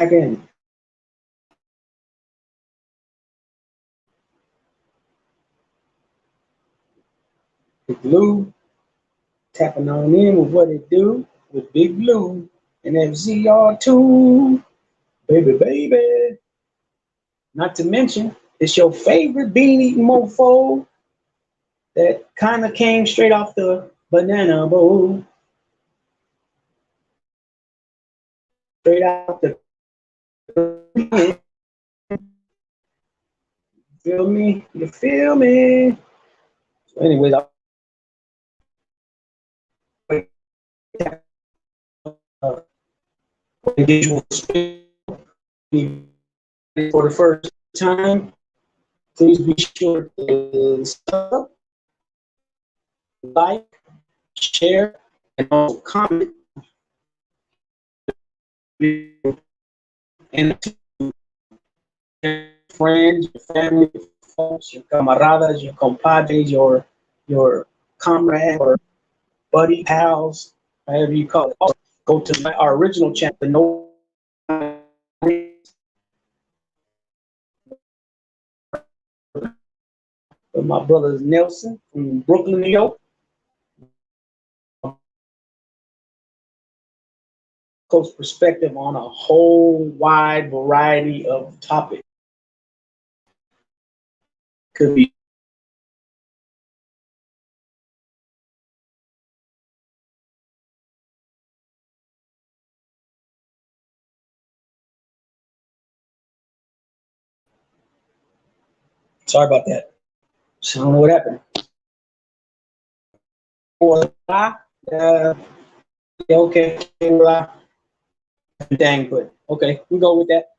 again. Big Blue, tapping on in with what it do with Big Blue and FZR2. Baby, baby. Not to mention, it's your favorite bean-eating mofo that kind of came straight off the banana bowl. Straight out the feel me? You feel me? So anyways, for the first time, please be sure to sub, like, share, and also comment. And your friends, your family, your folks, your camaradas, your compadres, your comrade or buddy, pals, however you call it. Also, go to our original chapter, No with my brother Nelson from Brooklyn, New York. Coach perspective on a whole wide variety of topics. Could be sorry about that. So I don't know what happened. Yeah, okay. Dang, but okay, we go with that.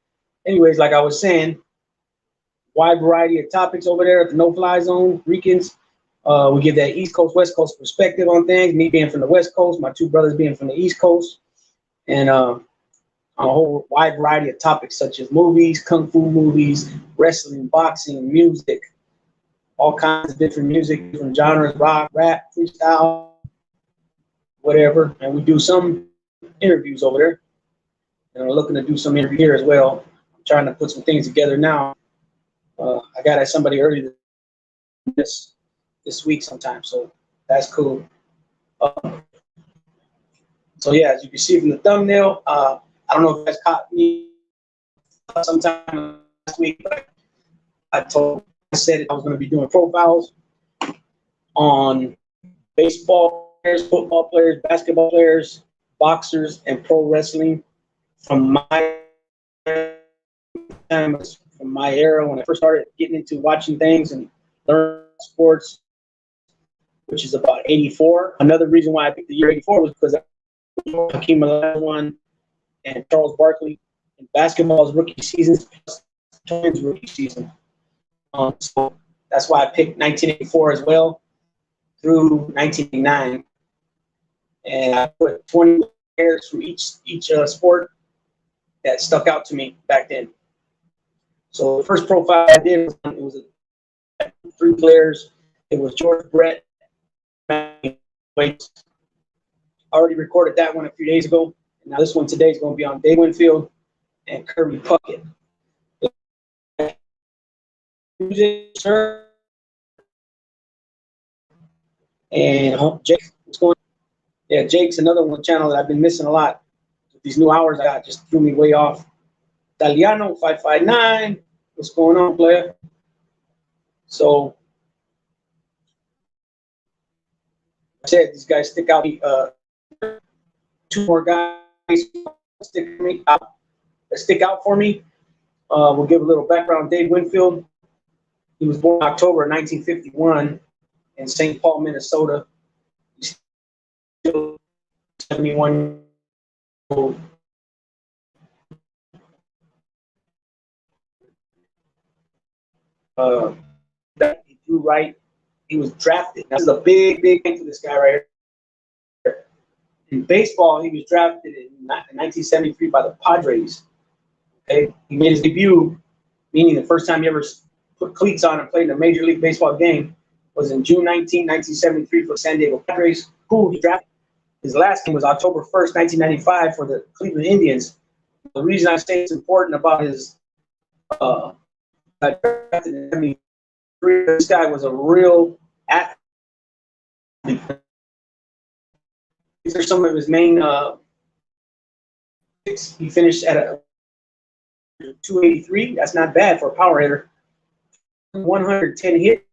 Anyways, like I was saying, wide variety of topics over there at the no-fly zone. Ricans, we give that East Coast, West Coast perspective on things. Me being from the West Coast, my two brothers being from the East Coast, and a whole wide variety of topics such as movies, kung fu movies, wrestling, boxing, music, all kinds of different music, different genres, rock, rap, freestyle, whatever. And we do some interviews over there. And we're looking to do some interview here as well. I'm trying to put some things together now. I got somebody early this week sometime, so that's cool. So yeah, as you can see from the thumbnail, I don't know if you guys caught me sometime last week, but I said I was going to be doing profiles on baseball players, football players, basketball players, boxers, and pro wrestling from my time, from my era when I first started getting into watching things and learning sports, which is about 84. Another reason why I picked the year 84 was because Hakeem Olajuwon and Charles Barkley in basketball's rookie seasons, Twins rookie season. So that's why I picked 1984 as well through 1989, and I put 20 players from each sport that stuck out to me back then. So the first profile I did was 3 players. It was George Brett. I already recorded that one a few days ago. And now this one today is going to be on Dave Winfield and Kirby Puckett. And Jake, what's going on? Yeah, Jake's another one channel that I've been missing a lot. These new hours I got just threw me way off. Italiano 559. What's going on, player? So I said these guys stick out. 2 more guys stick out for me. We'll give a little background. Dave Winfield. He was born in October 1951 in St. Paul, Minnesota. He's still 71 years old. He threw right. He was drafted. This is a big thing for this guy right here. In baseball, he was drafted in 1973 by the Padres. Okay, he made his debut, meaning the first time he ever put cleats on and played in a Major League Baseball game, was in June 19, 1973 for San Diego Padres, who he drafted. His last game was October 1st, 1995 for the Cleveland Indians. The reason I say it's important about his this guy was a real athlete. These are some of his main he finished at a 283. That's not bad for a power hitter. 110 hit.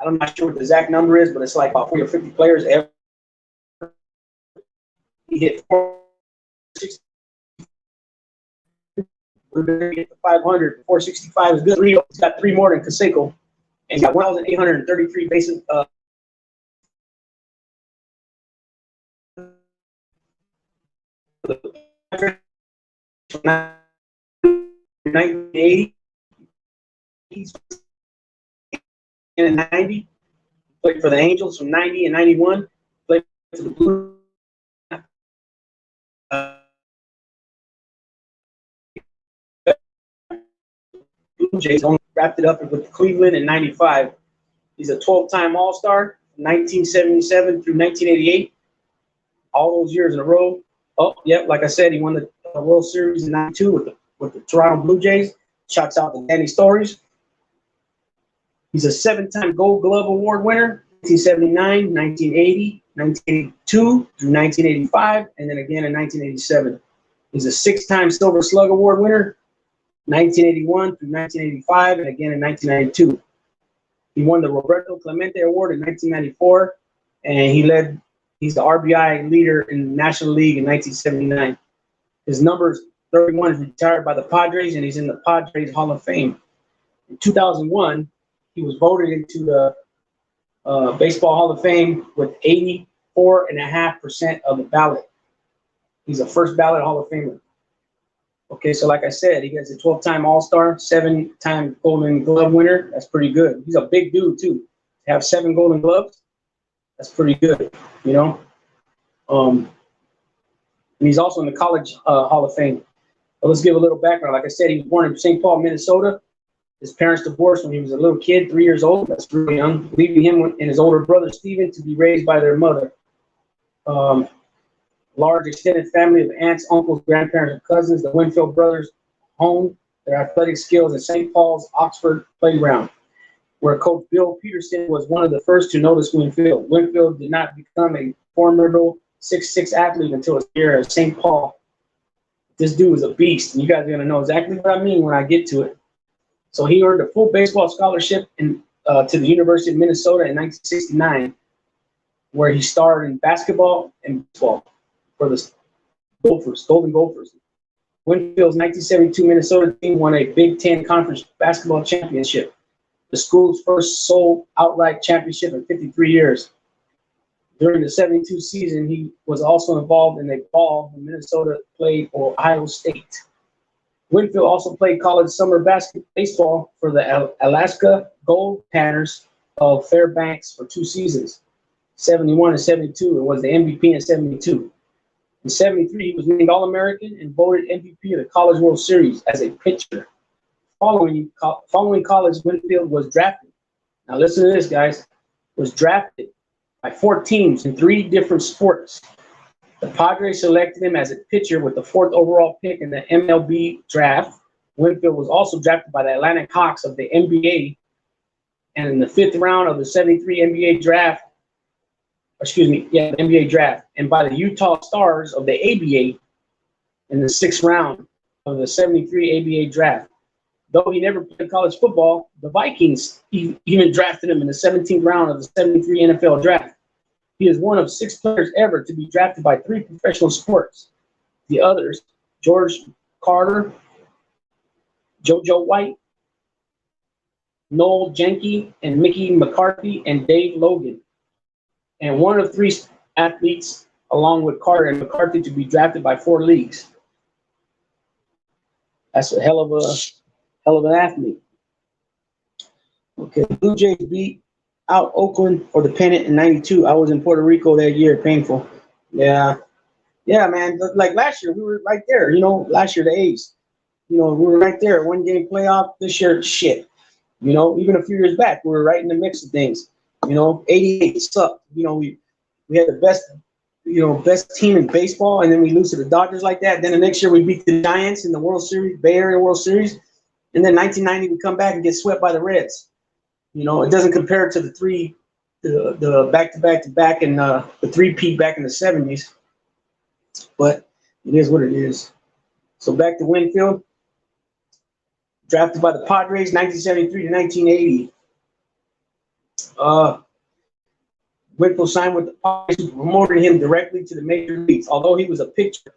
I'm not sure what the exact number is, but it's like about 40 or 50 players ever. He hit 460. 500, 465 is good. He's got 3 more than Canseco, and he's got 1,833 bases. 1980, he's in 90. Played for the Angels from 90 and 91. Played for the Blue Jays. Only wrapped it up with Cleveland in 95. He's a 12-time All-Star from 1977 through 1988. All those years in a row. Oh, yep, like I said, he won the World Series in 92 with the Toronto Blue Jays. Shouts out to Danny Stories. He's a 7-time Gold Glove Award winner, 1979, 1980, 1982 through 1985, and then again in 1987. He's a 6-time Silver Slug Award winner, 1981 through 1985, and again in 1992. He won the Roberto Clemente Award in 1994, and he's the RBI leader in the National League in 1979. His number 31 is retired by the Padres, and he's in the Padres Hall of Fame. In 2001, he was voted into the Baseball Hall of Fame with 84.5% of the ballot. He's a first ballot Hall of Famer. Okay, so like I said, he gets a 12-time All-Star, 7-time Golden Glove winner. That's pretty good. He's a big dude, too. To have 7 Golden Gloves, that's pretty good, you know. And he's also in the College Hall of Fame. But let's give a little background. Like I said, he was born in St. Paul, Minnesota. His parents divorced when he was a little kid, 3 years old. That's really young, leaving him and his older brother, Steven, to be raised by their mother. Large extended family of aunts, uncles, grandparents, and cousins. The Winfield brothers honed their athletic skills at St. Paul's Oxford Playground, where Coach Bill Peterson was one of the first to notice Winfield. Winfield did not become a formidable 6'6" athlete until his year at St. Paul. This dude was a beast, and you guys are going to know exactly what I mean when I get to it. So he earned a full baseball scholarship to the University of Minnesota in 1969, where he starred in basketball and baseball for the Golden Gophers. Winfield's 1972 Minnesota team won a Big Ten Conference basketball championship, the school's first sole outright championship in 53 years. During the 72 season, he was also involved in a ball when Minnesota played for Ohio State. Winfield also played college summer baseball for the Alaska Gold Tanners of Fairbanks for 2 seasons, 71 and 72, and was the MVP in 72. In 73, he was named All-American and voted MVP of the College World Series as a pitcher. Following college, Winfield was drafted. Now listen to this, guys. Was drafted by 4 teams in 3 different sports. The Padres selected him as a pitcher with the 4th overall pick in the MLB draft. Winfield was also drafted by the Atlanta Hawks of the NBA, and in the 5th round of the 73 NBA draft, the NBA draft, and by the Utah Stars of the ABA in the 6th round of the 73 ABA draft. Though he never played college football, the Vikings even drafted him in the 17th round of the 73 NFL draft. He is one of 6 players ever to be drafted by 3 professional sports. The others, George Carter, JoJo White, Noel Jenke, and Mickey McCarthy, and Dave Logan. And one of 3 athletes, along with Carter and McCarthy, to be drafted by 4 leagues. That's a hell of an athlete. Okay, Blue Jays beat out Oakland for the pennant in 92. I was in Puerto Rico that year. Painful. Yeah, man. Like last year, we were right there. You know, last year the A's. You know, we were right there. 1-game playoff. This year, shit. You know, even a few years back, we were right in the mix of things. You know, 88 sucked. You know, we had the best best team in baseball, and then we lose to the Dodgers like that. Then the next year we beat the Giants in the World Series, Bay Area World Series, and then 1990 we come back and get swept by the Reds. It doesn't compare to the back-to-back-to-back and the three-peat back in the 70s, but it is what it is. So back to Winfield, drafted by the Padres, 1973 to 1980. Winfield signed with the Padres, who promoted him directly to the major leagues. Although he was a pitcher,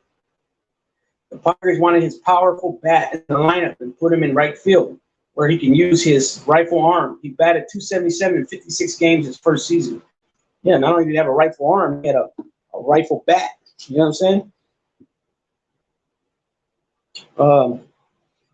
the Padres wanted his powerful bat in the lineup and put him in right field, where he can use his rifle arm. He batted .277 in 56 games his first season. Yeah, not only did he have a rifle arm, he had a rifle bat. You know what I'm saying?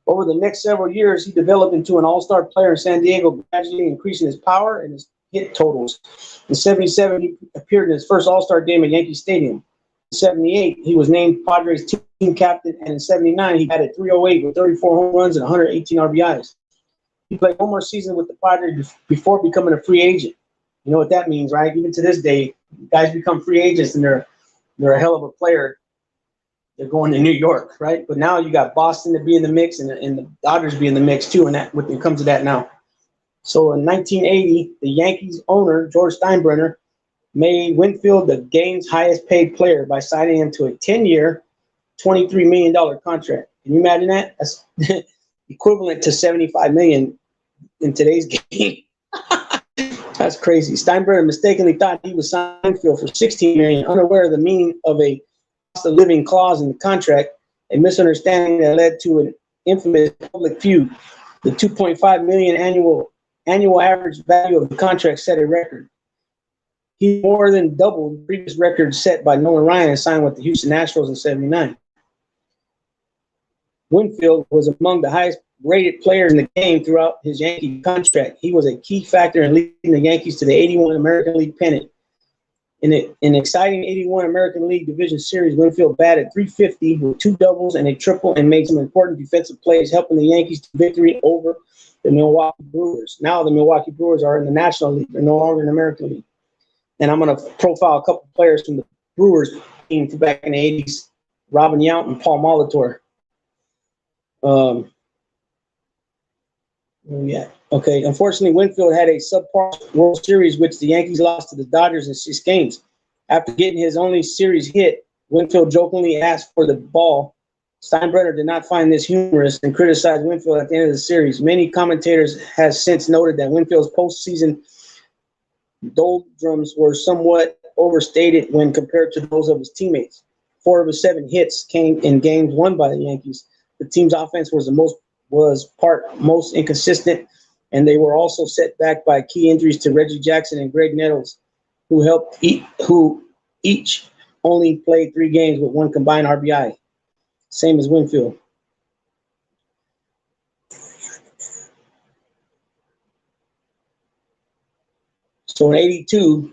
Over the next several years, he developed into an all-star player in San Diego, gradually increasing his power and his hit totals. In 77, he appeared in his first all-star game at Yankee Stadium. In 78, he was named Padres team captain, and in 79, he batted .308 with 34 home runs and 118 RBIs. He played one more season with the Padres before becoming a free agent. You know what that means, right? Even to this day, guys become free agents and they're a hell of a player. They're going to New York, right? But now you got Boston to be in the mix and the Dodgers be in the mix too, and that when it comes to that now. So in 1980, the Yankees owner, George Steinbrenner, made Winfield the game's highest paid player by signing him to a 10-year, $23 million contract. Can you imagine that? That's equivalent to $75 million in today's game. That's crazy. Steinbrenner mistakenly thought he was signing Winfield for $16 million, unaware of the meaning of a cost of living clause in the contract, a misunderstanding that led to an infamous public feud. The $2.5 million annual average value of the contract set a record. He more than doubled the previous record set by Nolan Ryan and signed with the Houston Astros in '79. Winfield was among the highest rated players in the game throughout his Yankee contract. He was a key factor in leading the Yankees to the '81 American League pennant. In an exciting '81 American League Division Series, Winfield batted .350 with 2 doubles and a triple and made some important defensive plays, helping the Yankees to victory over the Milwaukee Brewers. Now the Milwaukee Brewers are in the National League. They're no longer in the American League. And I'm going to profile a couple players from the Brewers team from back in the 80s, Robin Yount and Paul Molitor. Yeah. Okay. Unfortunately, Winfield had a subpar World Series, which the Yankees lost to the Dodgers in 6 games. After getting his only series hit, Winfield jokingly asked for the ball. Steinbrenner did not find this humorous and criticized Winfield at the end of the series. Many commentators have since noted that Winfield's postseason doldrums were somewhat overstated when compared to those of his teammates. 4 of his 7 hits came in games won by the Yankees. The team's offense was most inconsistent, and they were also set back by key injuries to Reggie Jackson and Greg Nettles, who each only played 3 games with 1 combined RBI, same as Winfield. So in '82,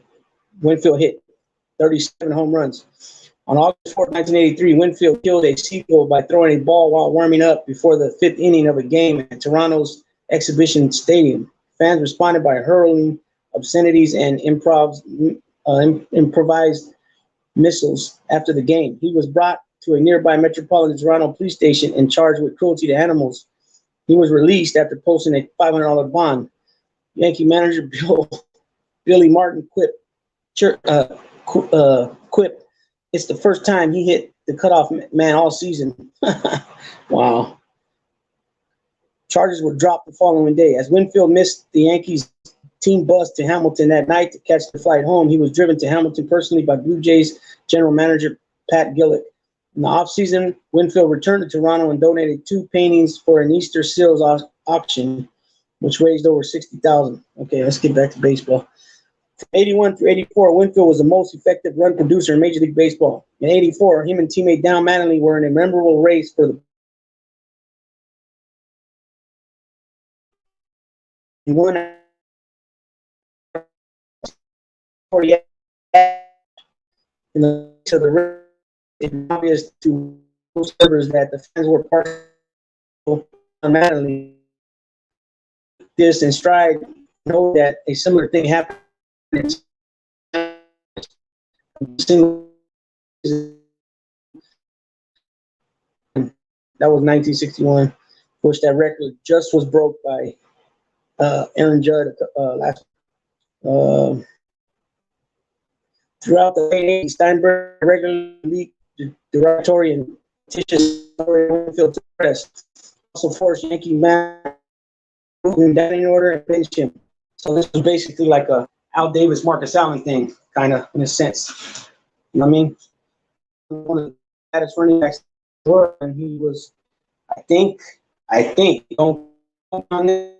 Winfield hit 37 home runs. On August 4, 1983, Winfield killed a seagull by throwing a ball while warming up before the 5th inning of a game at Toronto's Exhibition Stadium. Fans responded by hurling obscenities and improvised missiles after the game. He was brought to a nearby Metropolitan Toronto police station and charged with cruelty to animals. He was released after posting a $500 bond. Yankee manager Billy Martin quipped, "It's the first time he hit the cutoff man all season." Wow. Charges were dropped the following day. As Winfield missed the Yankees team bus to Hamilton that night to catch the flight home, he was driven to Hamilton personally by Blue Jays general manager Pat Gillick. In the offseason, Winfield returned to Toronto and donated 2 paintings for an Easter seals auction, which raised over $60,000. Okay, let's get back to baseball. From '81 through '84, Winfield was the most effective run producer in Major League Baseball. In '84, him and teammate Down Mattingly were in a memorable race for the one 48 in the race. It's obvious to most observers that the fans were partial to Mattingly. This in stride, know that a similar thing happened in single That was 1961, which that record just was broke by Aaron Judd last. Uh, Throughout the late 80s, Steinbrenner regularly leaked derogatory and fictitious Winfield to the press. Also forced Yankee man to move him down in order and bench him. So this was basically like a Al Davis, Marcus Allen thing, kind of in a sense. You know what I mean? One of the baddest running backs in the world, and he was, I think, don't on it.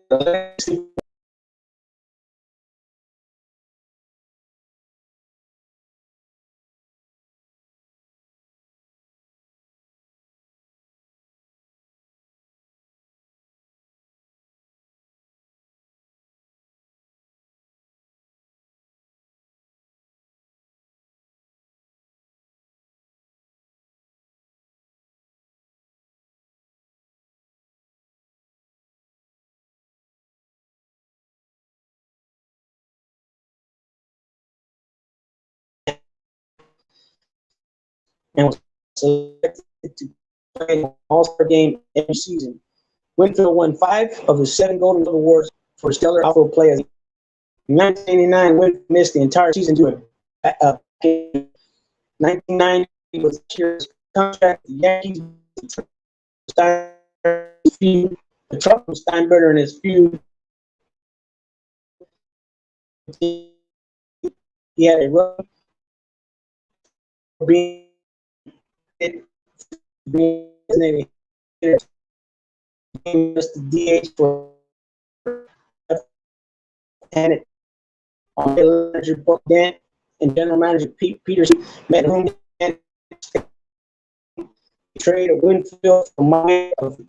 And was selected to play an All-Star game every season. Winfield won 5 of his 7 Golden Glove Awards for stellar outfield play. In 1989, Winfield missed the entire season due to a 1990 was the year's contract. The Yankees feud, the trouble with Steinbrenner and his feud. He had a run being designated the DH for and it on manager Buck Dent and general manager Pete Peterson met whom and trade of Winfield for money of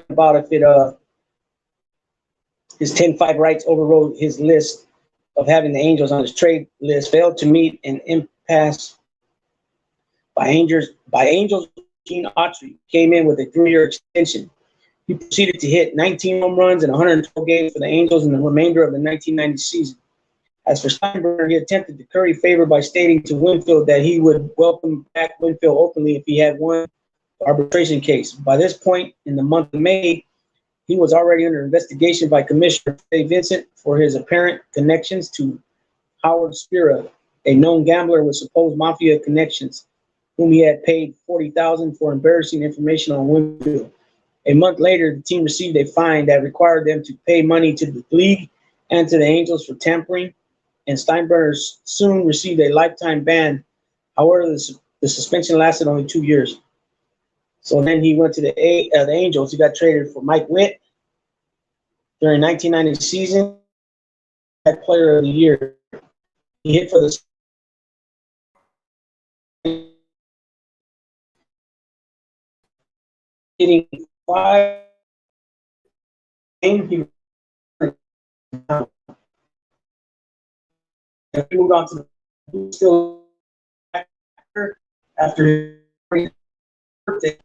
about if it his 10-5 rights overrode his list of having the Angels on his trade list, failed to meet an impasse by Angels. Gene Autry came in with a 3-year extension. He proceeded to hit 19 home runs in 112 games for the Angels in the remainder of the 1990 season. As for Steinbrenner, he attempted to curry favor by stating to Winfield that he would welcome back Winfield openly if he had won the arbitration case. By this point, in the month of May, he was already under investigation by Commissioner Fay Vincent for his apparent connections to Howard Spira, a known gambler with supposed mafia connections, whom he had paid $40,000 for embarrassing information on Winfield. A month later, the team received a fine that required them to pay money to the league and to the Angels for tampering, and Steinbrenner soon received a lifetime ban. However, the suspension lasted only 2 years. So then he went to the Angels. He got traded for Mike Witt during 1990 season. Player of the year. He hit for the hitting 5 games. He moved on to the still after his birthday.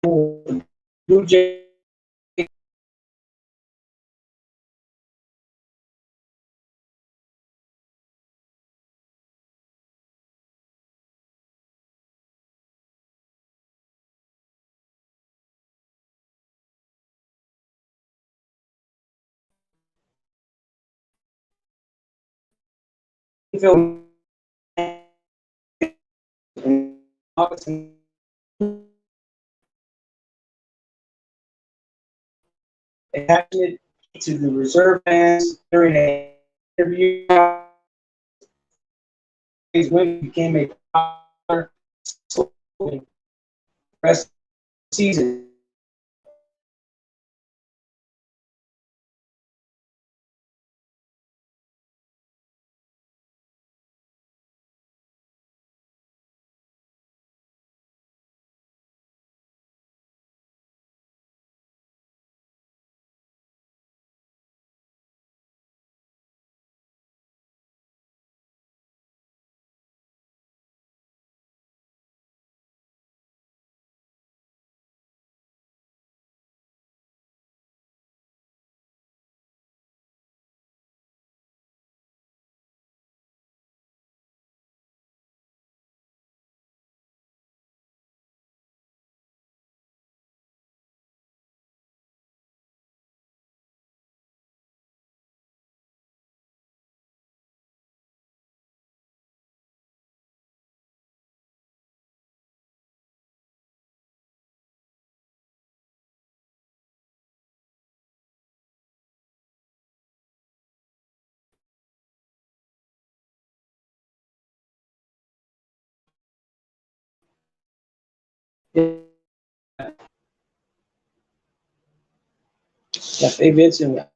Blue Jay. passionate to the reserve fans during an interview. When became a popular rest of the season. F.A. Vincent.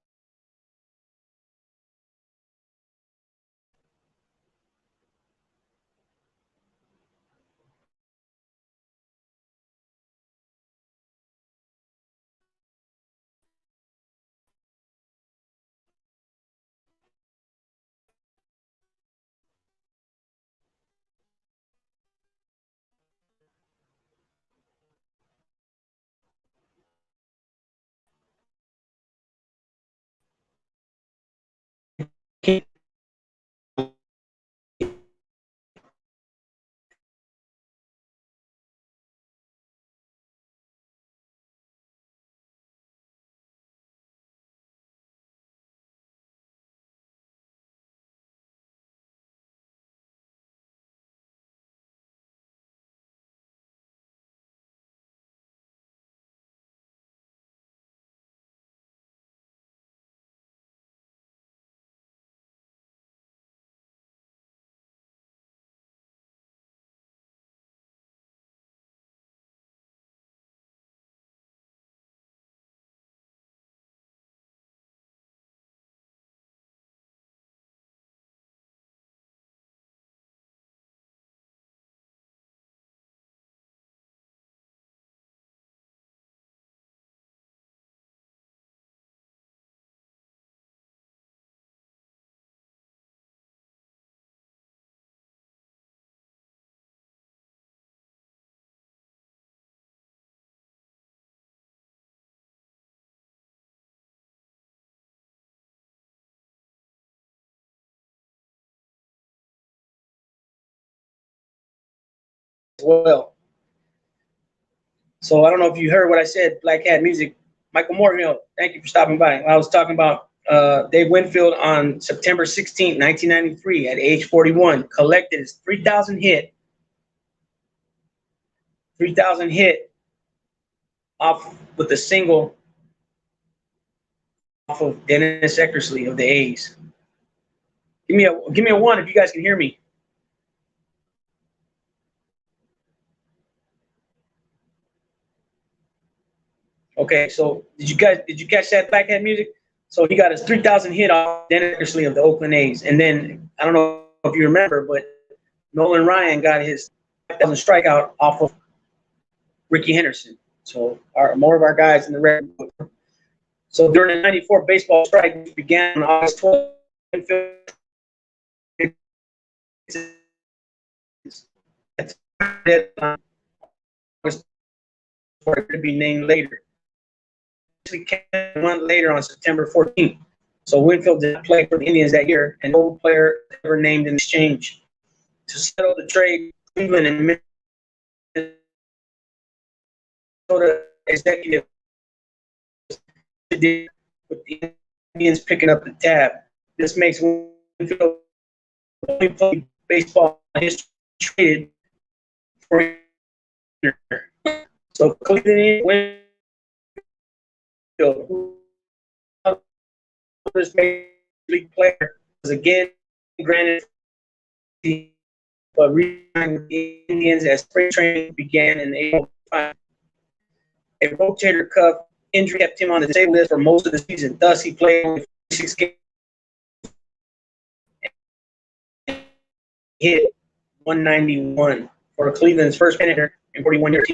Well, so I don't know if you heard what I said. Black Hat Music, Michael Morgan. Thank you for stopping by. I was talking about Dave Winfield on September 16th, 1993, at age 41, collected his 3,000 hit off with a single off of Dennis Eckersley of the A's. Give me a one if you guys can hear me. Okay, so did you catch that Black Hat Music? So he got his 3,000 hit off Dennis Eckersley of the Oakland A's, and then I don't know if you remember, but Nolan Ryan got his 5,000 strikeout off of Ricky Henderson. So more of our guys in the red. So during the '94 baseball strike, which began on August 12th, for it to be named later. One later on September 14th. So Winfield did not play for the Indians that year, and no player ever named in exchange. To settle the trade, Cleveland and Minnesota executive did with the Indians picking up the tab. This makes Winfield only play baseball history traded for. So Cleveland Winfield, oldest major league player, was again granted, but re-signed with the Indians as spring training began in April. A rotator cuff injury kept him on the disabled list for most of the season. Thus, he played only 46 games. Hit 191 for Cleveland's first pennant in 41 years.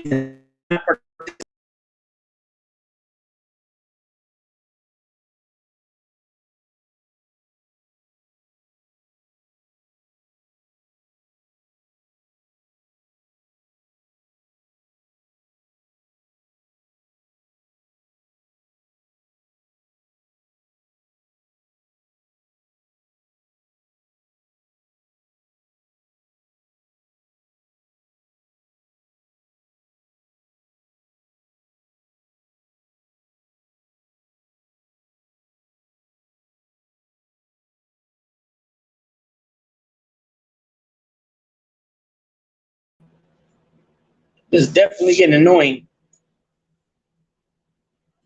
This is definitely getting annoying.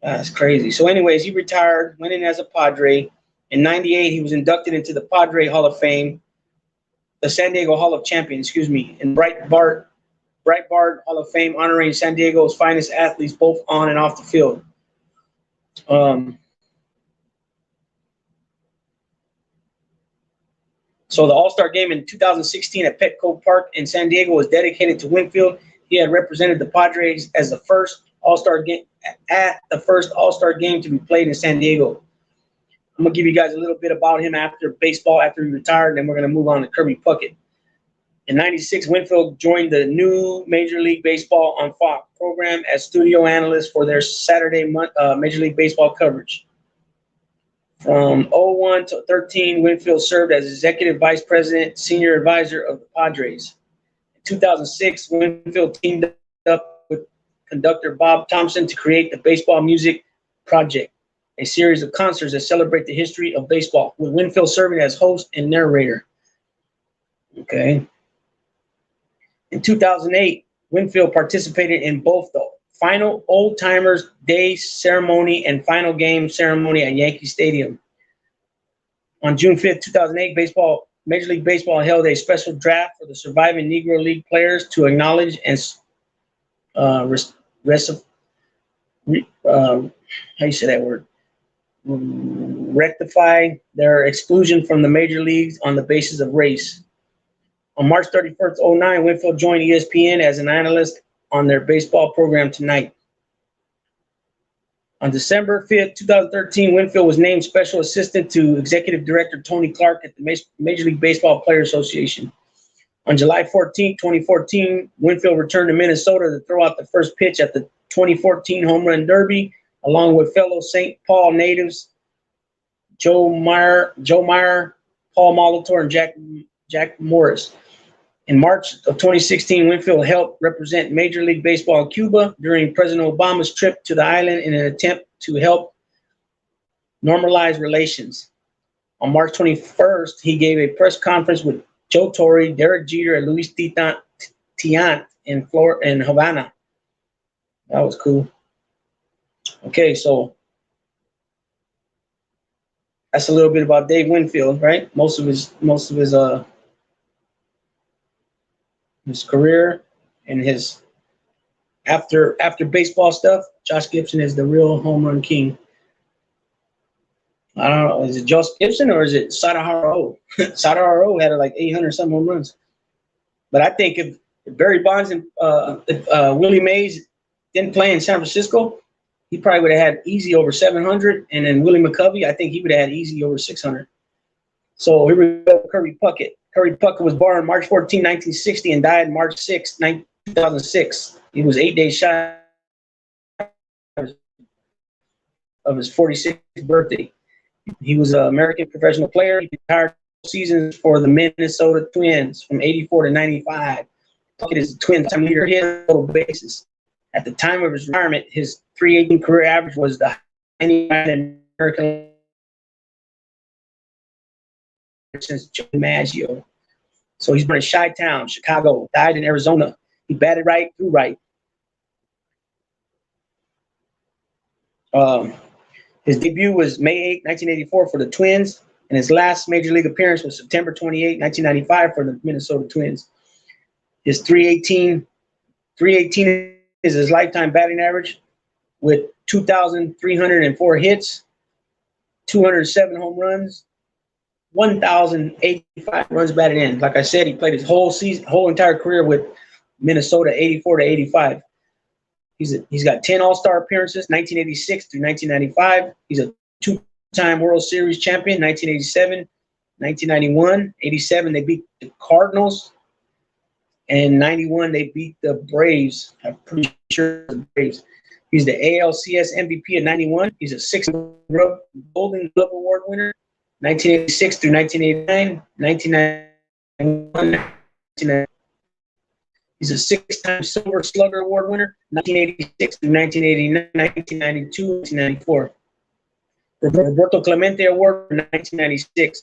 That's crazy. So anyways, he retired, went in as a Padre. In 98, he was inducted into the Padre Hall of Fame, the San Diego Hall of Champions, and Breitbart Hall of Fame, honoring San Diego's finest athletes both on and off the field. So the All-Star game in 2016 at Petco Park in San Diego was dedicated to Winfield. He had represented the Padres as the first All-Star game to be played in San Diego. I'm gonna give you guys a little bit about him after he retired, and then we're gonna move on to Kirby Puckett. In '96, Winfield joined the new Major League Baseball on Fox program as studio analyst for their Saturday Major League Baseball coverage. From 01 to 13, Winfield served as executive vice president, senior advisor of the Padres. In 2006, Winfield teamed up with conductor Bob Thompson to create the Baseball Music Project, a series of concerts that celebrate the history of baseball, with Winfield serving as host and narrator. Okay. In 2008, Winfield participated in both the final Old Timers Day ceremony and final game ceremony at Yankee Stadium. On June 5th, 2008, Major League Baseball held a special draft for the surviving Negro League players to acknowledge and rectify their exclusion from the major leagues on the basis of race. On March 31st, 2009, Winfield joined ESPN as an analyst on their baseball program Tonight. On December 5th, 2013, Winfield was named special assistant to executive director Tony Clark at the Major League Baseball Players Association. On July 14th, 2014, Winfield returned to Minnesota to throw out the first pitch at the 2014 Home Run Derby, along with fellow St. Paul natives Joe Meyer, Paul Molitor, and Jack Morris. In March of 2016, Winfield helped represent Major League Baseball in Cuba during President Obama's trip to the island in an attempt to help normalize relations. On March 21st, he gave a press conference with Joe Torre, Derek Jeter, and Luis Tiant in Havana. That was cool. Okay, so that's a little bit about Dave Winfield, right? Most of his career and his after baseball stuff. Josh Gibson is the real home run king. I don't know, is it Josh Gibson or is it Sadaharo? Sadaharo had like 800 some home runs. But I think if Barry Bonds and Willie Mays didn't play in San Francisco, he probably would have had easy over 700. And then Willie McCovey, I think he would have had easy over 600. So here we go, Kirby Puckett. Kirby Puckett was born March 14, 1960 and died March 6, 2006. He was 8 days shy of his 46th birthday. He was an American professional player. He retired seasons for the Minnesota Twins from 84 to 95. Puckett is the Twins' time leader hit total bases. At the time of his retirement, his .318 career average was the American since Joe Maggio. So he's born in Chi-Town, Chicago, died in Arizona. He batted right, threw right. His debut was May 8, 1984 for the Twins, and his last major league appearance was September 28, 1995 for the Minnesota Twins. His 318 is his lifetime batting average with 2,304 hits, 207 home runs, 1,085 runs batted in. Like I said, he played his whole entire career with Minnesota, 84 to 85. He's got 10 All-Star appearances, 1986 through 1995. He's a two-time World Series champion, 1987, 1991. 87, they beat the Cardinals. And 91, they beat the Braves. I'm pretty sure the Braves. He's the ALCS MVP of 91. He's a six-time Golden Glove Award winner, 1986 through 1989, 1991. He's a six-time Silver Slugger Award winner, 1986 through 1989, 1992, 1994. Roberto Clemente Award for 1996.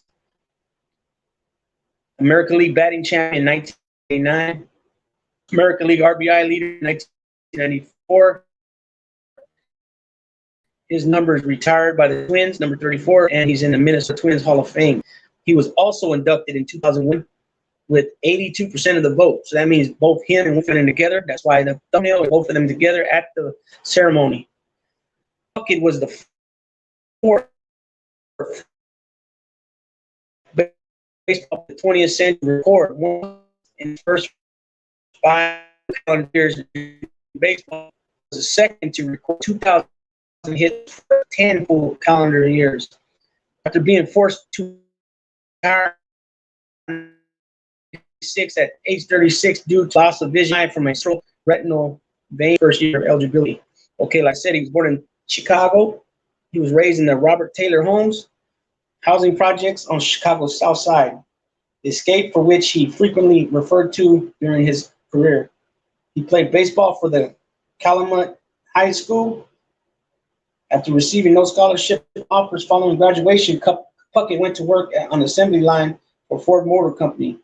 American League Batting Champion 1989. American League RBI Leader 1994. His number is retired by the Twins, number 34, and he's in the Minnesota Twins Hall of Fame. He was also inducted in 2001 with 82% of the vote. So that means both him and Winfield together. That's why the thumbnail is both of them together at the ceremony. Puckett was the fourth baseball of the 20th century record one in the first 5 calendar years in baseball. Was the second to record 2,000 hits for 10 full calendar years. After being forced to retire at age 36 due to loss of vision from a retinal vein first year of eligibility. Okay, like I said, he was born in Chicago. He was raised in the Robert Taylor Homes housing projects on Chicago's South Side, the escape for which he frequently referred to during his career. He played baseball for the Calumet High School. After receiving no scholarship offers following graduation, Puckett went to work on the assembly line for Ford Motor Company.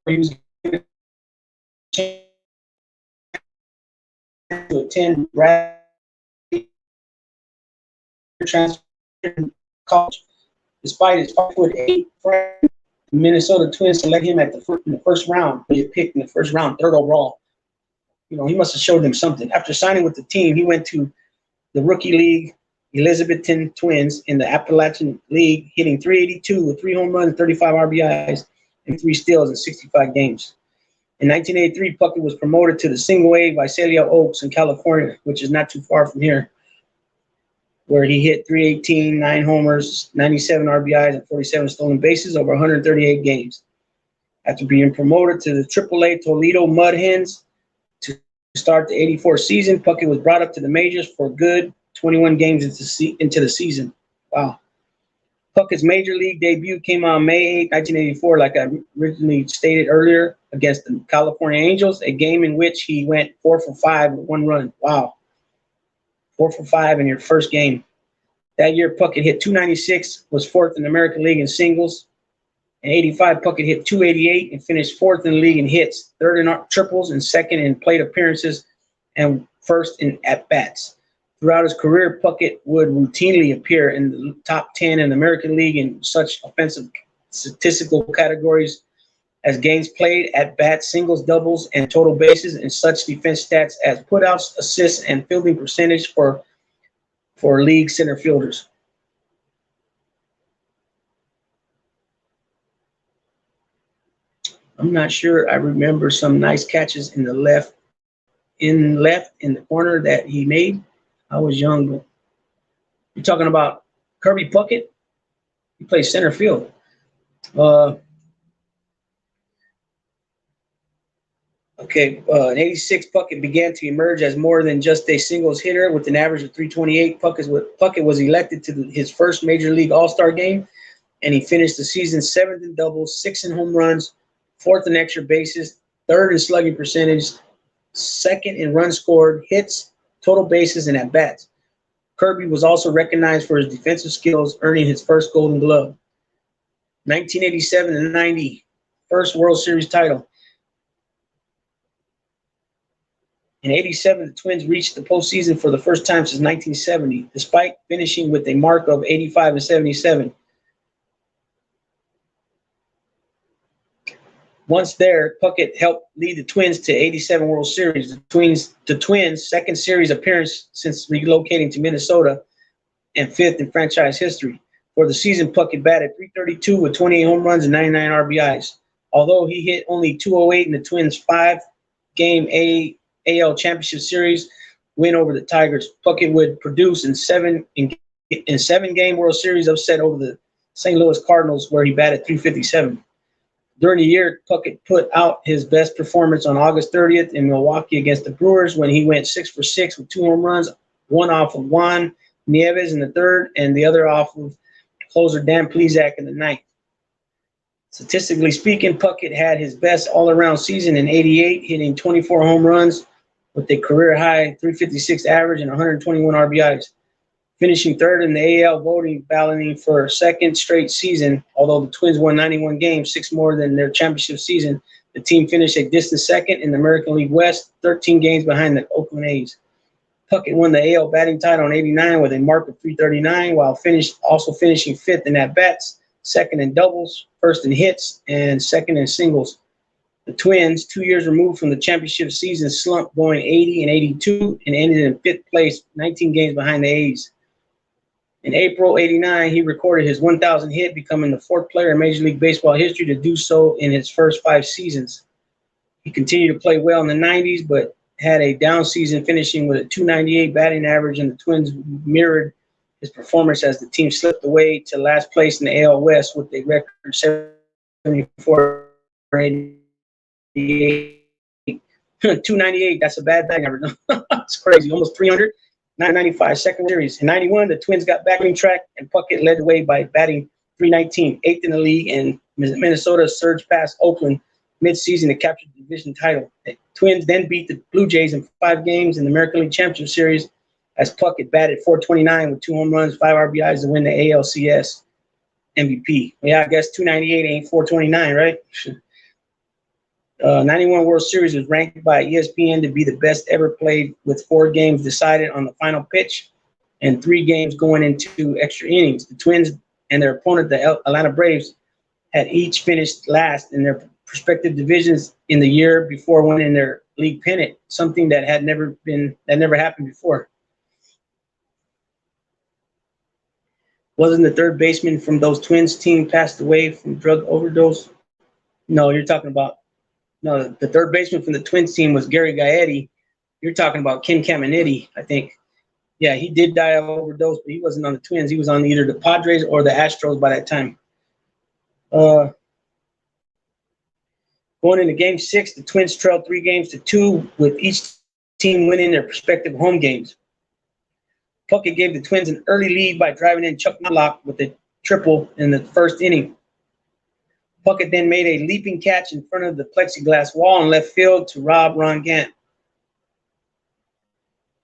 He was given to attend transfer college. Despite his 5'8" frame, the Minnesota Twins select him in the first round. He was picked in the first round, 3rd overall. You know, he must have showed them something. After signing with the team, he went to the rookie league Elizabethton Twins in the Appalachian League, hitting .382 with 3 home runs, 35 RBIs, and 3 steals in 65 games. In 1983, Puckett was promoted to the single-A Visalia Oaks in California, which is not too far from here, where he hit .318, 9 homers, 97 RBIs, and 47 stolen bases over 138 games. After being promoted to the AAA Toledo Mud Hens to start the 84 season, Puckett was brought up to the majors for good 21 games into the season. Wow. Puckett's major league debut came on May 8, 1984, like I originally stated earlier, against the California Angels, a game in which he went 4 for 5 with 1 run. Wow. 4 for 5 in your first game. That year, Puckett hit .296, was 4th in the American League in singles. In 85, Puckett hit .288 and finished 4th in the league in hits, 3rd in triples, and 2nd in plate appearances, and 1st in at-bats. Throughout his career, Puckett would routinely appear in the top 10 in the American League in such offensive statistical categories as games played, at-bats, singles, doubles, and total bases, and such defense stats as putouts, assists, and fielding percentage for league center fielders. I'm not sure. I remember some nice catches in the left in the corner that he made. I was young, but you're talking about Kirby Puckett. He plays center field. In 86, Puckett began to emerge as more than just a singles hitter with an average of .328. Puckett was elected to his first Major League All-Star game, and he finished the season 7th in doubles, 6th in home runs, 4th in extra bases, 3rd in slugging percentage, 2nd in runs scored, hits, total bases, and at-bats. Kirby was also recognized for his defensive skills, earning his first Golden Glove. 1987 and 90, first World Series title. In '87, the Twins reached the postseason for the first time since 1970, despite finishing with a mark of 85 and 77. Once there, Puckett helped lead the Twins to '87 World Series, the Twins' second series appearance since relocating to Minnesota, and fifth in franchise history. For the season, Puckett batted .332 with 28 home runs and 99 RBIs. Although he hit only .208 in the Twins' five-game AL Championship Series win over the Tigers, Puckett would produce in seven-game World Series upset over the St. Louis Cardinals, where he batted .357. During the year, Puckett put out his best performance on August 30th in Milwaukee against the Brewers, when he went 6 for 6 with 2 home runs, one off of Juan Nieves in the third, and the other off of closer Dan Plesac in the ninth. Statistically speaking, Puckett had his best all-around season in '88, hitting 24 home runs with a career-high .356 average and 121 RBIs. Finishing third in the AL voting, balloting for a second straight season. Although the Twins won 91 games, 6 more than their championship season, the team finished a distant second in the American League West, 13 games behind the Oakland A's. Puckett won the AL batting title in '89 with a mark of .339, while also finishing fifth in at-bats, second in doubles, first in hits, and second in singles. The Twins, 2 years removed from the championship season, slumped, going 80 and 82, and ended in fifth place, 19 games behind the A's. In April '89, he recorded his 1,000th hit, becoming the fourth player in Major League Baseball history to do so in his first 5 seasons. He continued to play well in the '90s, but had a down season, finishing with a .298 batting average, and the Twins mirrored his performance as the team slipped away to last place in the AL West with a record 74 88. 298, that's a bad batting average. It's crazy, almost 300. 995, second series. In '91, the Twins got back on track, and Puckett led the way by batting .319, 8th in the league, and Minnesota surged past Oakland mid-season to capture the division title. The Twins then beat the Blue Jays in 5 games in the American League Championship Series, as Puckett batted .429 with 2 home runs, 5 RBIs to win the ALCS MVP. Yeah, I guess 298 ain't 429, right? 91 World Series was ranked by ESPN to be the best ever played, with 4 games decided on the final pitch and 3 games going into extra innings. The Twins and their opponent, the Atlanta Braves, had each finished last in their respective divisions in the year before winning their league pennant, something that never happened before. Wasn't the third baseman from those Twins team passed away from drug overdose? No, you're talking about. No, the third baseman from the Twins team was Gary Gaetti. You're talking about Ken Caminiti, I think. Yeah, he did die of overdose, but he wasn't on the Twins. He was on either the Padres or the Astros by that time. Going into Game 6, the Twins trailed 3-2, with each team winning their respective home games. Puckett gave the Twins an early lead by driving in Chuck Knobloch with a triple in the first inning. Puckett then made a leaping catch in front of the plexiglass wall in left field to rob Ron Gant.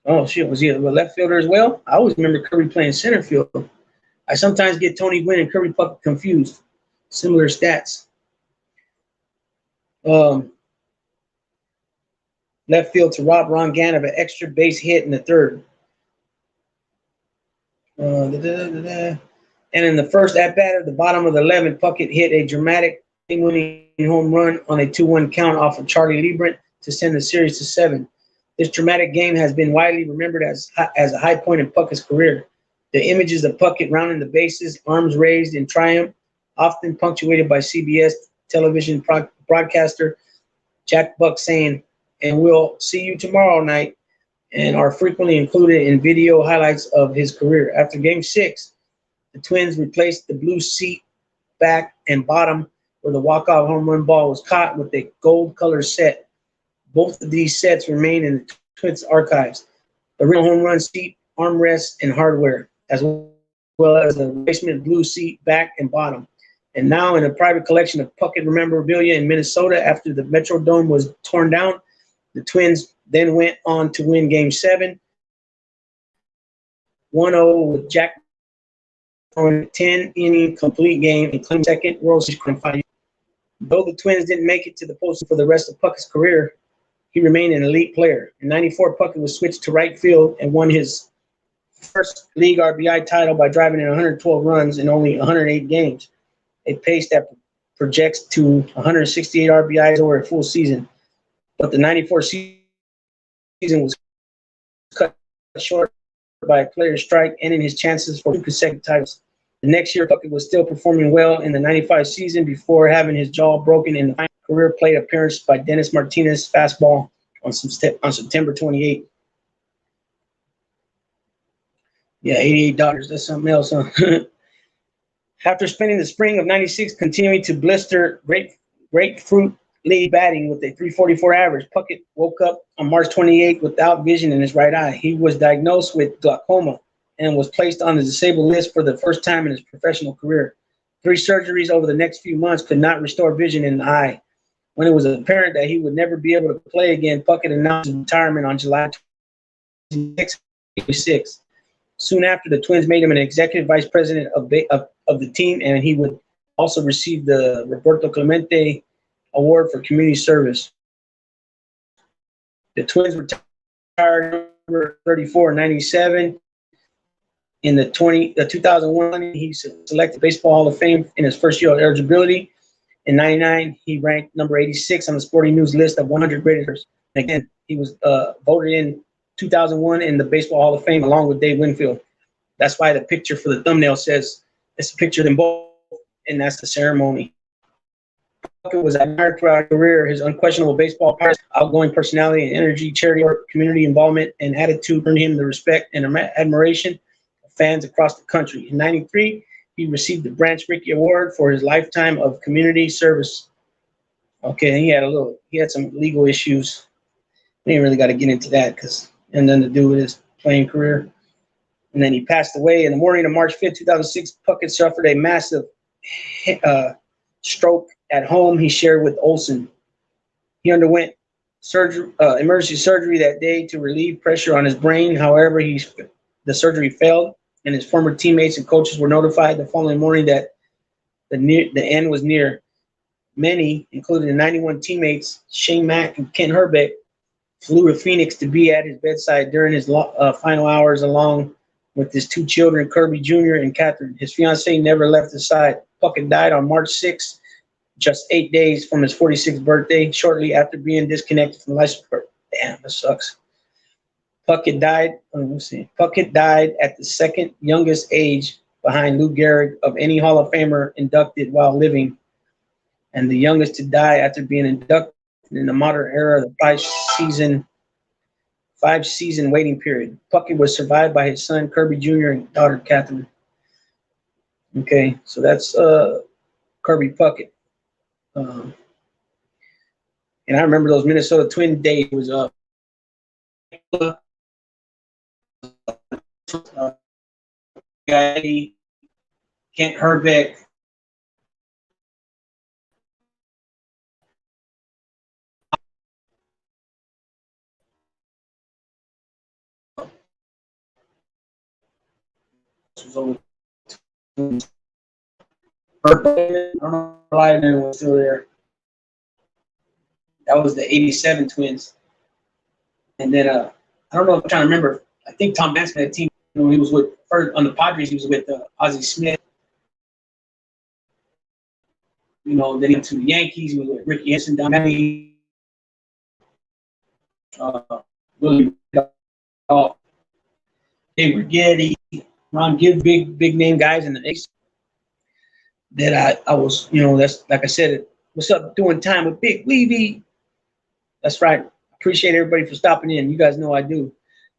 Oh, shit, was he a left fielder as well? I always remember Kirby playing center field. I sometimes get Tony Gwynn and Kirby Puckett confused. Similar stats. Left field to rob Ron Gant of an extra base hit in the third. And in the first at-bat at the bottom of the 11th, Puckett hit a dramatic winning home run on a 2-1 count off of Charlie Liebrant to send the series to 7. This dramatic game has been widely remembered as a high point in Puckett's career. The images of Puckett rounding the bases, arms raised in triumph, often punctuated by CBS television broadcaster Jack Buck saying, "And we'll see you tomorrow night," and are frequently included in video highlights of his career. After Game 6, the Twins replaced the blue seat back and bottom where the walk-off home run ball was caught with a gold-colored set. Both of these sets remain in the Twins archives: the real home run seat, armrest, and hardware, as well as the replacement blue seat back and bottom. And now in a private collection of Puckett memorabilia in Minnesota after the Metrodome was torn down, the Twins then went on to win Game 7, 1-0 with Jack on a 10-inning complete game and claimed second World Series. Though the Twins didn't make it to the postseason for the rest of Puckett's career, he remained an elite player. In '94, Puckett was switched to right field and won his first league RBI title by driving in 112 runs in only 108 games, a pace that projects to 168 RBIs over a full season. But the '94 season was cut short by a player strike, ending his chances for 2 consecutive titles. The next year, Puckett was still performing well in the '95 season before having his jaw broken in the final career plate appearance by Dennis Martinez fastball on September 28. Yeah, 88 Dodgers. That's something else, huh? After spending the spring of '96 continuing to blister grapefruit lead batting with a .344 average, Puckett woke up on March 28 without vision in his right eye. He was diagnosed with glaucoma and was placed on the disabled list for the first time in his professional career. 3 surgeries over the next few months could not restore vision in the eye. When it was apparent that he would never be able to play again, Puckett announced his retirement on July 26. Soon after, the Twins made him an executive vice president of the team, and he would also receive the Roberto Clemente Award for community service. The Twins retired number 34 in '97. In the 2001, he selected Baseball Hall of Fame in his first year of eligibility. In '99, he ranked number 86 on the Sporting News list of 100 greatest. And again, he was voted in 2001 in the Baseball Hall of Fame along with Dave Winfield. That's why the picture for the thumbnail says it's a picture of them both, and that's the ceremony. Puckett was admired throughout his career. His unquestionable baseball powers, outgoing personality, and energy, charity work, community involvement, and attitude earned him the respect and admiration of fans across the country. In '93, he received the Branch Rickey Award for his lifetime of community service. Okay, he had some legal issues. We ain't really got to get into that because it had nothing to do with his playing career. And then he passed away in the morning of March 5th, 2006. Puckett suffered a massive stroke at home he shared with Olsen. He underwent emergency surgery that day to relieve pressure on his brain. However, the surgery failed, and his former teammates and coaches were notified the following morning that the end was near. Many, including the 91 teammates, Shane Mack and Ken Herbeck, flew to Phoenix to be at his bedside during his final hours, along with his 2 children, Kirby Jr. and Catherine. His fiancee never left his side. Puckett died on March 6, just 8 days from his 46th birthday, shortly after being disconnected from life support. Damn, that sucks. Puckett died. Puckett died at the second youngest age behind Lou Gehrig of any Hall of Famer inducted while living, and the youngest to die after being inducted in the modern era of the 5-season waiting period. Puckett was survived by his son Kirby Jr. and daughter Catherine. Okay, so that's Kirby Puckett. And I remember those Minnesota Twin days. Was guy Kent Herbeck. Was was still there. That was the '87 Twins. And then I don't know if I'm trying to remember. I think Tom Benson had a team. He was with first on the Padres. He was with Ozzie Smith. Then he went to the Yankees. He was with Ricky Henson, Don Mattingly, Willie Dave Rigetti, Ron Gibb, big name guys in the Ace. That I was, that's like I said. What's up? Doing time with Big Weavy. That's right. Appreciate everybody for stopping in. You guys know I do.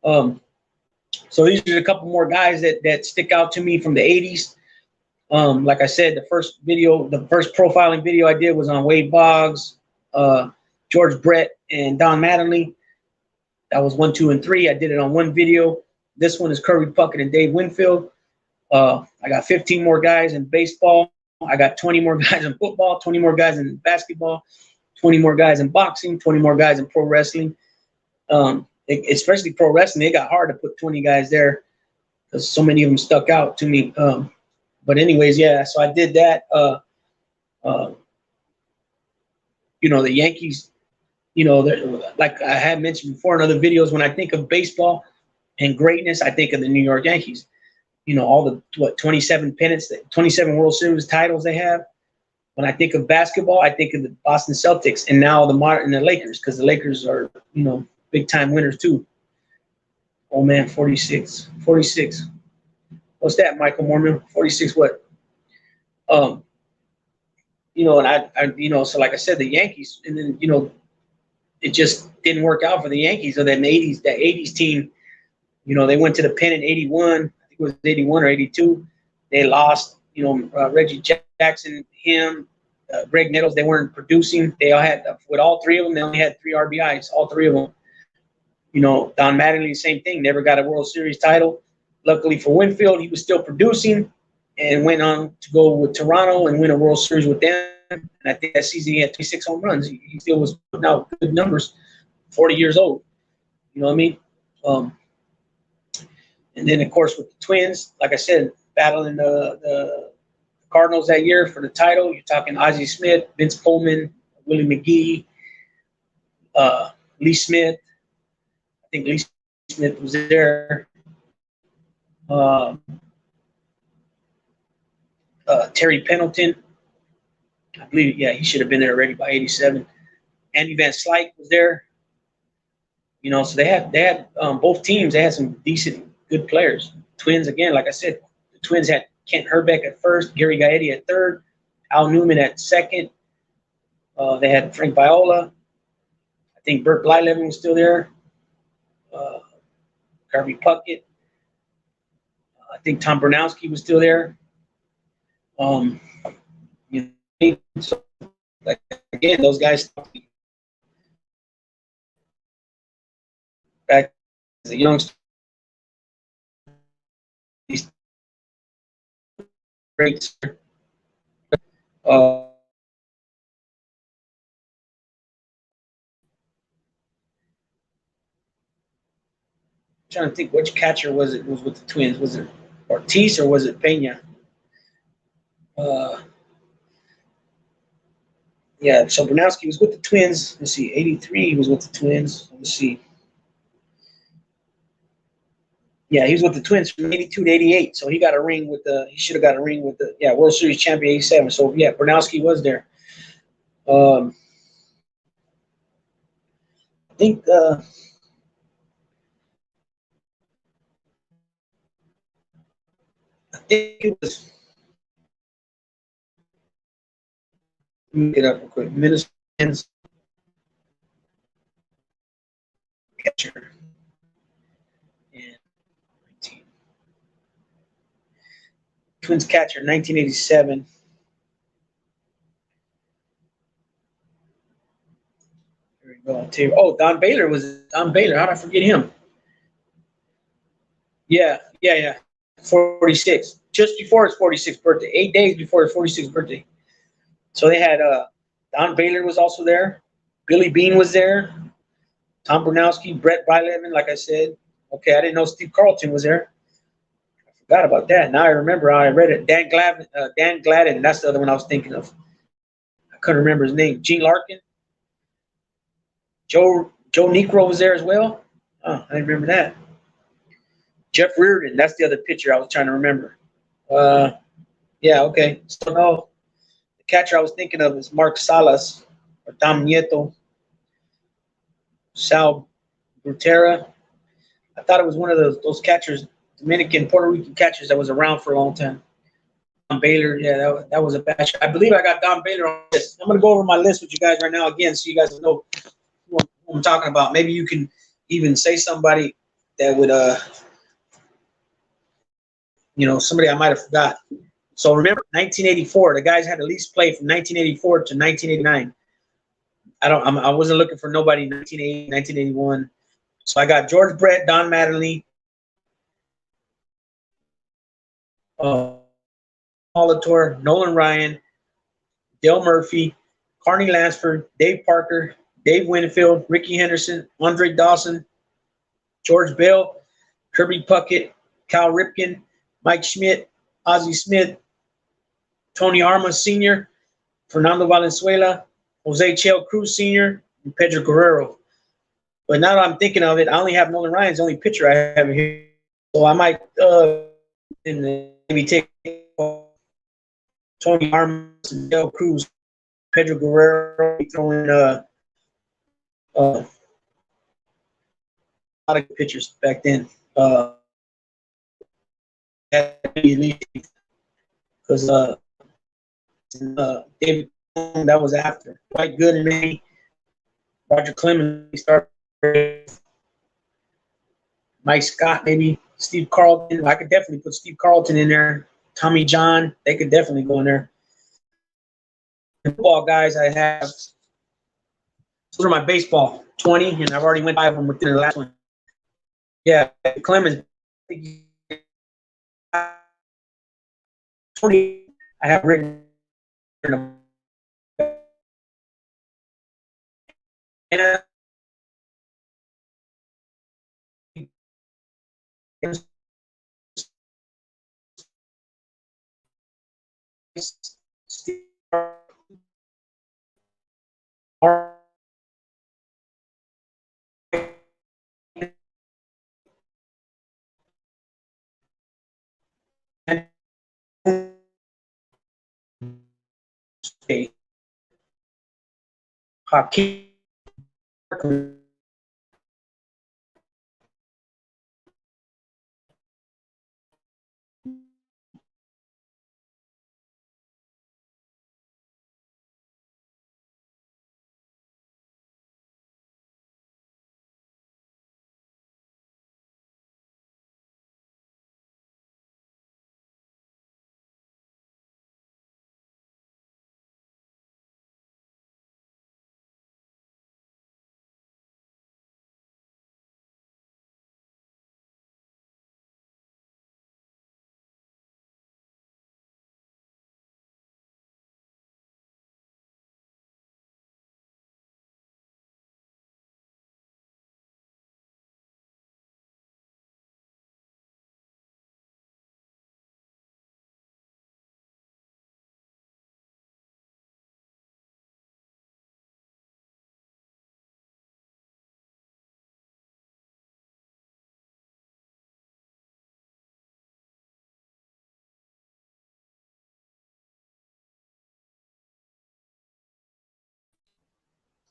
So these are a couple more guys that stick out to me from the '80s. Like I said, the first profiling video I did was on Wade Boggs, George Brett, and Don Mattingly. That was 1, 2, and 3. I did it on one video. This one is Kirby Puckett and Dave Winfield. I got 15 more guys in baseball. I got 20 more guys in football, 20 more guys in basketball, 20 more guys in boxing, 20 more guys in pro wrestling. Especially pro wrestling, it got hard to put 20 guys there because so many of them stuck out to me. But anyways, yeah, so I did that. The Yankees You know, like I had mentioned before in other videos, when I think of baseball and greatness, I think of the New York Yankees. You know, all the 27 pennants, 27 World Series titles they have. When I think of basketball, I think of the Boston Celtics, and now the Lakers, because the Lakers are, you know, big time winners too. Oh man, 46. What's that, Michael Mormon? 46 what? You know, and I you know, so like I said, the Yankees, and then, you know, it just didn't work out for the Yankees. So that 80s team, you know, they went to the pen in 81. I think it was 81 or 82. They lost, you know, Reggie Jackson, him, Greg Nettles. They weren't producing. They all had, with all three of them, they only had 3 RBIs, all three of them. You know, Don Mattingly, same thing, never got a World Series title. Luckily for Winfield, he was still producing and went on to go with Toronto and win a World Series with them. And I think that season he had 26 home runs. He still was putting out good numbers, 40 years old. You know what I mean? And then, of course, with the Twins, like I said, battling the Cardinals that year for the title. You're talking Ozzie Smith, Vince Coleman, Willie McGee, Lee Smith. I think Lee Smith was there. Terry Pendleton. I believe, yeah, he should have been there already by 87. Andy Van Slyke was there. You know, so they had both teams. They had some decent, good players. Twins, again, like I said, the Twins had Kent Herbeck at first, Gary Gaetti at third, Al Newman at second. They had Frank Viola. I think Burt Blyleven was still there. Kirby Puckett. I think Tom Bernowski was still there. You know, so, like, again, those guys back as a youngster. Great. Trying to think which catcher was with the Twins. Was it Ortiz or was it Pena? Yeah, so Bernowski was with the Twins. Let's see, 83 he was with the Twins. Let's see. Yeah, he was with the Twins from 82 to 88. So he got a ring with he should have got a ring with the World Series champion 87. So yeah, Bernowski was there. I think it was, let me get up real quick. Minnesota catcher. And 19. Twins catcher, 1987. There we go. Oh, Don Baylor was Don Baylor. How did I forget him? Yeah. 46. Just before his 46th birthday. 8 days before his 46th birthday. So they had Don Baylor was also there. Billy Beane was there. Tom Bernowski, Brett Blyleven, like I said. Okay, I didn't know Steve Carlton was there. I forgot about that. Now I remember. I read it. Dan Gladden. That's the other one I was thinking of. I couldn't remember his name. Gene Larkin. Joe Niekro was there as well. Oh, I didn't remember that. Jeff Reardon. That's the other pitcher I was trying to remember. Yeah, okay. So no, the catcher I was thinking of is Mark Salas or Dom Nieto. Sal Brutera. I thought it was one of those catchers, Dominican, Puerto Rican catchers that was around for a long time. Don Baylor, yeah, that was a bad shot. I believe I got Don Baylor on this. I'm going to go over my list with you guys right now again so you guys know what I'm talking about. Maybe you can even say somebody that would, you know, somebody I might have forgot. So remember, 1984, the guys had at least played from 1984 to 1989. I wasn't looking for nobody in 1980, 1981. So I got George Brett, Don Mattingly, Molitor, Nolan Ryan, Dale Murphy, Carney Lansford, Dave Parker, Dave Winfield, Ricky Henderson, Andre Dawson, George Bell, Kirby Puckett, Cal Ripken, Mike Schmidt, Ozzie Smith, Tony Armas Sr., Fernando Valenzuela, Jose Cheo Cruz Sr., and Pedro Guerrero. But now that I'm thinking of it, I only have Nolan Ryan's the only pitcher I have here. So I might maybe take Tony Armas, Del Cruz, Pedro Guerrero, throwing a lot of pitchers back then. Because David, that was after. Quite good and maybe Roger Clemens started. Mike Scott, maybe Steve Carlton. I could definitely put Steve Carlton in there. Tommy John, they could definitely go in there. The football guys I have. Those are my baseball 20, and I've already went 5 of them within the last one. Yeah, Clemens. 20 I have written. And hockey.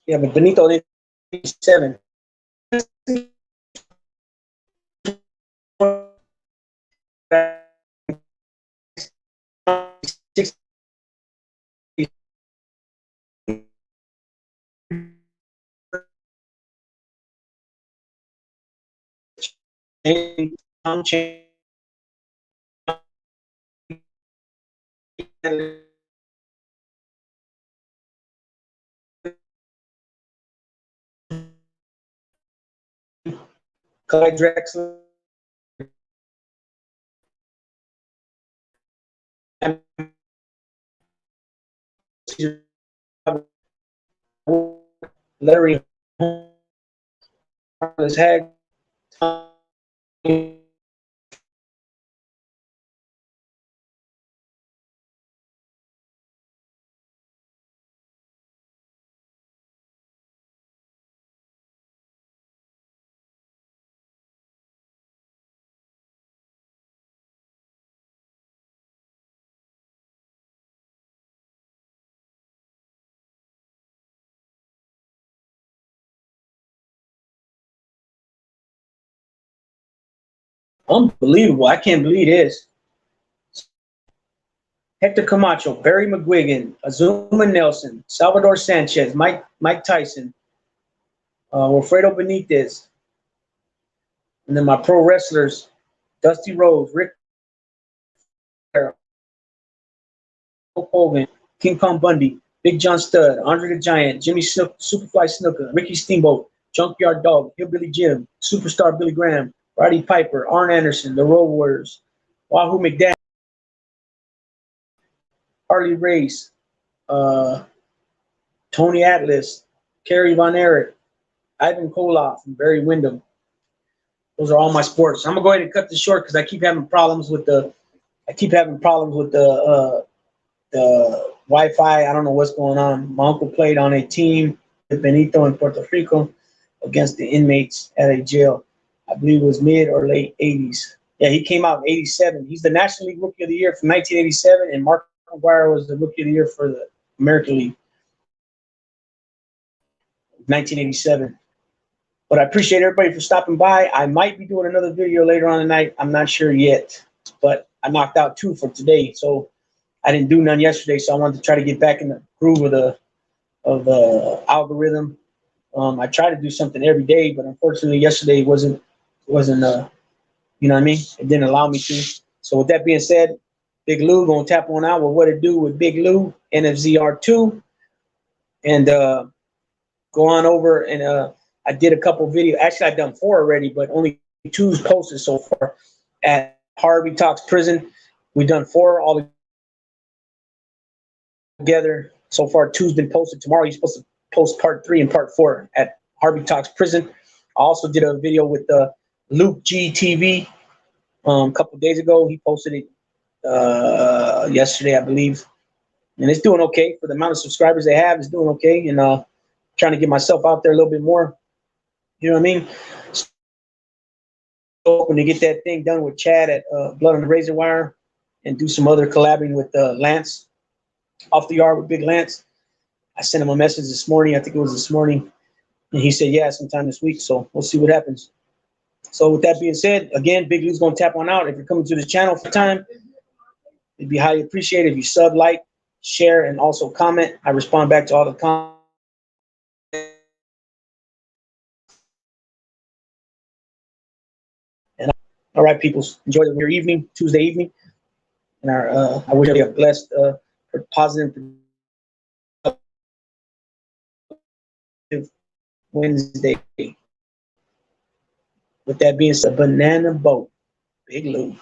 Yeah, but Benito 87. Clyde Drexler. Larry Hag. Unbelievable. I can't believe this. Hector Camacho, Barry McGuigan, Azuma Nelson, Salvador Sanchez, Mike Tyson, Wilfredo Benitez. And then my pro wrestlers, Dusty Rhodes, Rick Hulk Hogan, King Kong Bundy, Big John Studd, Andre the Giant, Jimmy Superfly Snuka, Ricky Steamboat, Junkyard Dog, Hillbilly Jim, Superstar Billy Graham, Roddy Piper, Arn Anderson, The Road Warriors, Wahoo McDaniel, Harley Race, Tony Atlas, Kerry Von Erich, Ivan Koloff, and Barry Windham. Those are all my sports. I'm gonna go ahead and cut this short because I keep having problems with the Wi-Fi. I don't know what's going on. My uncle played on a team Benito in Puerto Rico against the inmates at a jail. I believe it was mid or late 80s. Yeah, he came out in 87. He's the National League Rookie of the Year from 1987, and Mark McGwire was the Rookie of the Year for the American League, 1987. But I appreciate everybody for stopping by. I might be doing another video later on tonight. I'm not sure yet, but I knocked out 2 for today, so I didn't do none yesterday. So I wanted to try to get back in the groove of the algorithm. I try to do something every day, but unfortunately yesterday wasn't you know what I mean? It didn't allow me to. So with that being said, Big Lou gonna tap on out with what it do with Big Lou, NFZR2, and go on over and I did a couple videos. Actually, I've done 4 already, but only 2's posted so far at Harvey Talks Prison. We've done 4 all together. So far, 2's been posted. Tomorrow, he's supposed to post part 3 and part 4 at Harvey Talks Prison. I also did a video with Luke G TV a couple days ago. He posted it yesterday, I believe, and it's doing okay for the amount of subscribers they have. It's doing okay, and trying to get myself out there a little bit more. You know what I mean? So hoping to get that thing done with Chad at Blood on the Razor Wire, and do some other collabing with Lance off the yard with Big Lance. I sent him a message this morning. I think it was this morning, and he said yeah, sometime this week. So we'll see what happens. So with that being said, again, Big Lou's gonna tap on out. If you're coming to the channel for time, it'd be highly appreciated if you sub, like, share, and also comment. I respond back to all the comments. And all right, people, enjoy your evening, Tuesday evening, and I wish you a blessed, positive, productive Wednesday. With that being said, banana boat, Big Lou.